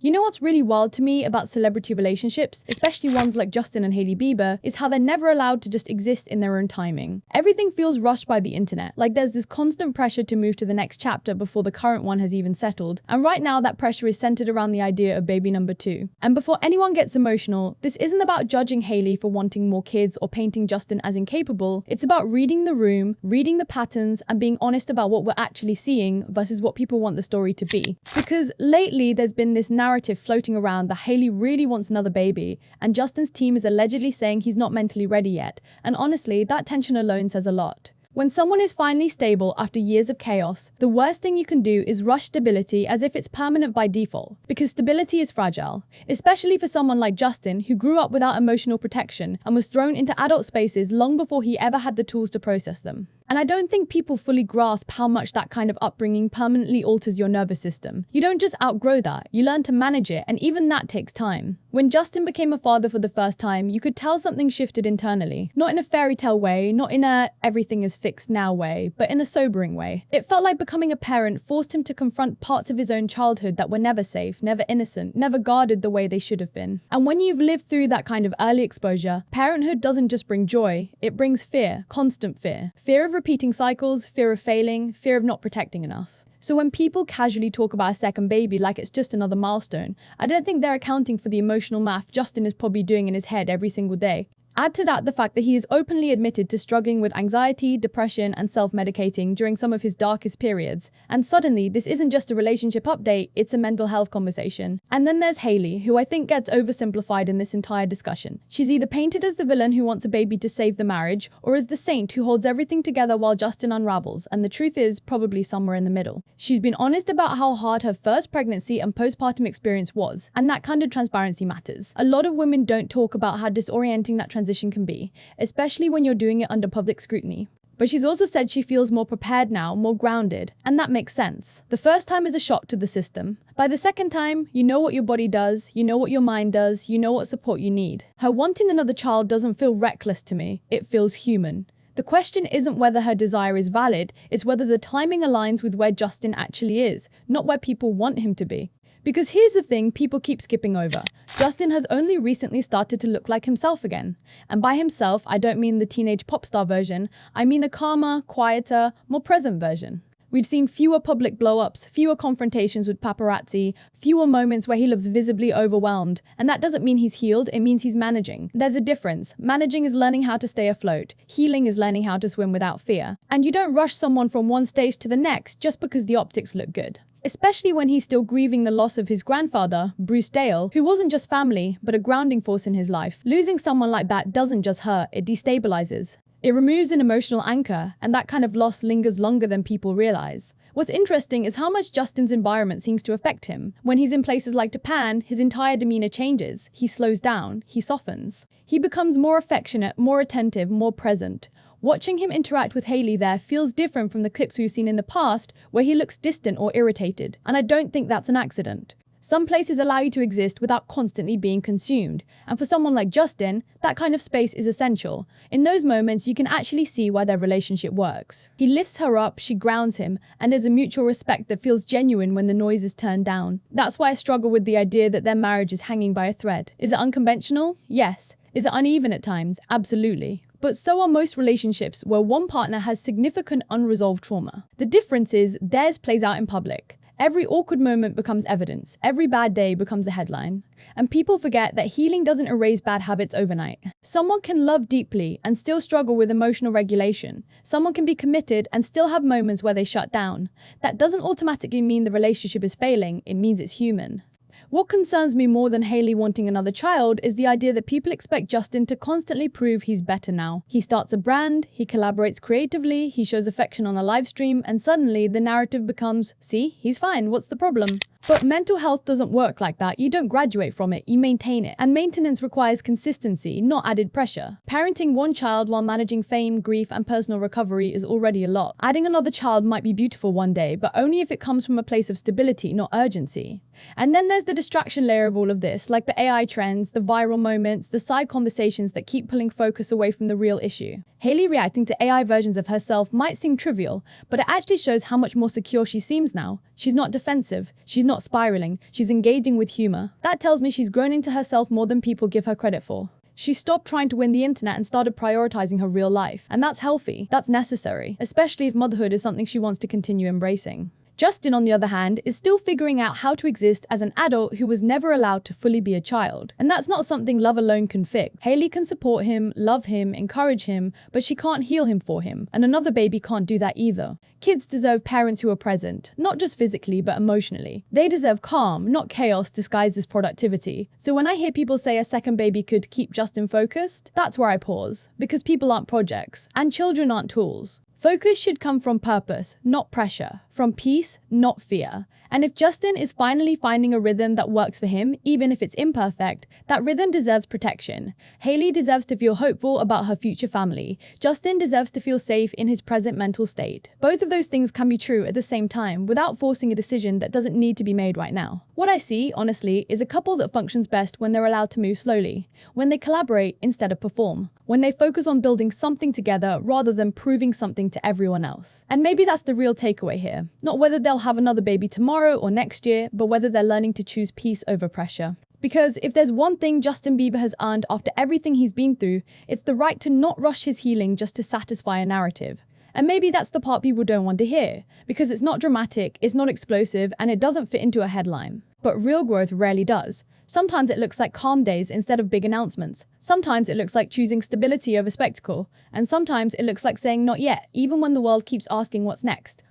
You know what's really wild to me about celebrity relationships, especially ones like Justin and Hailey Bieber, is how they're never allowed to just exist in their own timing. Everything feels rushed by the internet, like there's this constant pressure to move to the next chapter before the current one has even settled, and right now that pressure is centered around the idea of baby number 2. And before anyone gets emotional, this isn't about judging Hailey for wanting more kids or painting Justin as incapable, it's about reading the room, reading the patterns, and being honest about what we're actually seeing versus what people want the story to be. Because lately there's been this narrative floating around that Hailey really wants another baby, and Justin's team is allegedly saying he's not mentally ready yet, and honestly, that tension alone says a lot. When someone is finally stable after years of chaos, the worst thing you can do is rush stability as if it's permanent by default, because stability is fragile, especially for someone like Justin, who grew up without emotional protection and was thrown into adult spaces long before he ever had the tools to process them. And I don't think people fully grasp how much that kind of upbringing permanently alters your nervous system. You don't just outgrow that, you learn to manage it, and even that takes time. When Justin became a father for the first time, you could tell something shifted internally. Not in a fairy tale way, not in a everything is fixed now way, but in a sobering way. It felt like becoming a parent forced him to confront parts of his own childhood that were never safe, never innocent, never guarded the way they should have been. And when you've lived through that kind of early exposure, parenthood doesn't just bring joy, it brings fear, constant fear. Fear of repeating cycles, fear of failing, fear of not protecting enough. So when people casually talk about a second baby like it's just another milestone, I don't think they're accounting for the emotional math Justin is probably doing in his head every single day. Add to that the fact that he is openly admitted to struggling with anxiety, depression, and self-medicating during some of his darkest periods. And suddenly, this isn't just a relationship update, it's a mental health conversation. And then there's Hailey, who I think gets oversimplified in this entire discussion. She's either painted as the villain who wants a baby to save the marriage, or as the saint who holds everything together while Justin unravels, and the truth is probably somewhere in the middle. She's been honest about how hard her first pregnancy and postpartum experience was, and that kind of transparency matters. A lot of women don't talk about how disorienting that transition can be, especially when you're doing it under public scrutiny. But she's also said she feels more prepared now, more grounded, and that makes sense. The first time is a shock to the system. By the second time, you know what your body does, you know what your mind does, you know what support you need. Her wanting another child doesn't feel reckless to me, it feels human. The question isn't whether her desire is valid, it's whether the timing aligns with where Justin actually is, not where people want him to be. Because here's the thing people keep skipping over. Justin has only recently started to look like himself again. And by himself, I don't mean the teenage pop star version, I mean the calmer, quieter, more present version. We've seen fewer public blow-ups, fewer confrontations with paparazzi, fewer moments where he looks visibly overwhelmed. And that doesn't mean he's healed, it means he's managing. There's a difference. Managing is learning how to stay afloat. Healing is learning how to swim without fear. And you don't rush someone from one stage to the next just because the optics look good. Especially when he's still grieving the loss of his grandfather, Bruce Dale, who wasn't just family, but a grounding force in his life. Losing someone like that doesn't just hurt, it destabilizes. It removes an emotional anchor, and that kind of loss lingers longer than people realize. What's interesting is how much Justin's environment seems to affect him. When he's in places like Japan, his entire demeanor changes. He slows down, he softens. He becomes more affectionate, more attentive, more present. Watching him interact with Hailey there feels different from the clips we've seen in the past, where he looks distant or irritated, and I don't think that's an accident. Some places allow you to exist without constantly being consumed, and for someone like Justin, that kind of space is essential. In those moments, you can actually see why their relationship works. He lifts her up, she grounds him, and there's a mutual respect that feels genuine when the noise is turned down. That's why I struggle with the idea that their marriage is hanging by a thread. Is it unconventional? Yes. Is it uneven at times? Absolutely. But so are most relationships where one partner has significant unresolved trauma. The difference is theirs plays out in public. Every awkward moment becomes evidence. Every bad day becomes a headline. And people forget that healing doesn't erase bad habits overnight. Someone can love deeply and still struggle with emotional regulation. Someone can be committed and still have moments where they shut down. That doesn't automatically mean the relationship is failing, it means it's human. What concerns me more than Hailey wanting another child is the idea that people expect Justin to constantly prove he's better now. He starts a brand, he collaborates creatively, he shows affection on a live stream, and suddenly the narrative becomes, see, he's fine, what's the problem? But mental health doesn't work like that. You don't graduate from it, you maintain it. And maintenance requires consistency, not added pressure. Parenting one child while managing fame, grief, and personal recovery is already a lot. Adding another child might be beautiful one day, but only if it comes from a place of stability, not urgency. And then there's the distraction layer of all of this, like the AI trends, the viral moments, the side conversations that keep pulling focus away from the real issue. Hailey reacting to AI versions of herself might seem trivial, but it actually shows how much more secure she seems now. She's not defensive, she's not spiraling, she's engaging with humor. That tells me she's grown into herself more than people give her credit for. She stopped trying to win the internet and started prioritizing her real life. And that's healthy, that's necessary, especially if motherhood is something she wants to continue embracing. Justin, on the other hand, is still figuring out how to exist as an adult who was never allowed to fully be a child. And that's not something love alone can fix. Hailey can support him, love him, encourage him, but she can't heal him for him. And another baby can't do that either. Kids deserve parents who are present, not just physically, but emotionally. They deserve calm, not chaos disguised as productivity. So when I hear people say a second baby could keep Justin focused, that's where I pause. Because people aren't projects, and children aren't tools. Focus should come from purpose, not pressure, from peace, not fear. And if Justin is finally finding a rhythm that works for him, even if it's imperfect, that rhythm deserves protection. Hailey deserves to feel hopeful about her future family. Justin deserves to feel safe in his present mental state. Both of those things can be true at the same time without forcing a decision that doesn't need to be made right now. What I see, honestly, is a couple that functions best when they're allowed to move slowly, when they collaborate instead of perform, when they focus on building something together rather than proving something to everyone else. And maybe that's the real takeaway here. Not whether they'll have another baby tomorrow or next year, but whether they're learning to choose peace over pressure. Because if there's one thing Justin Bieber has earned after everything he's been through, it's the right to not rush his healing just to satisfy a narrative. And maybe that's the part people don't want to hear, because it's not dramatic, it's not explosive, and it doesn't fit into a headline. But real growth rarely does. Sometimes it looks like calm days instead of big announcements. Sometimes it looks like choosing stability over spectacle. And sometimes it looks like saying not yet, even when the world keeps asking what's next.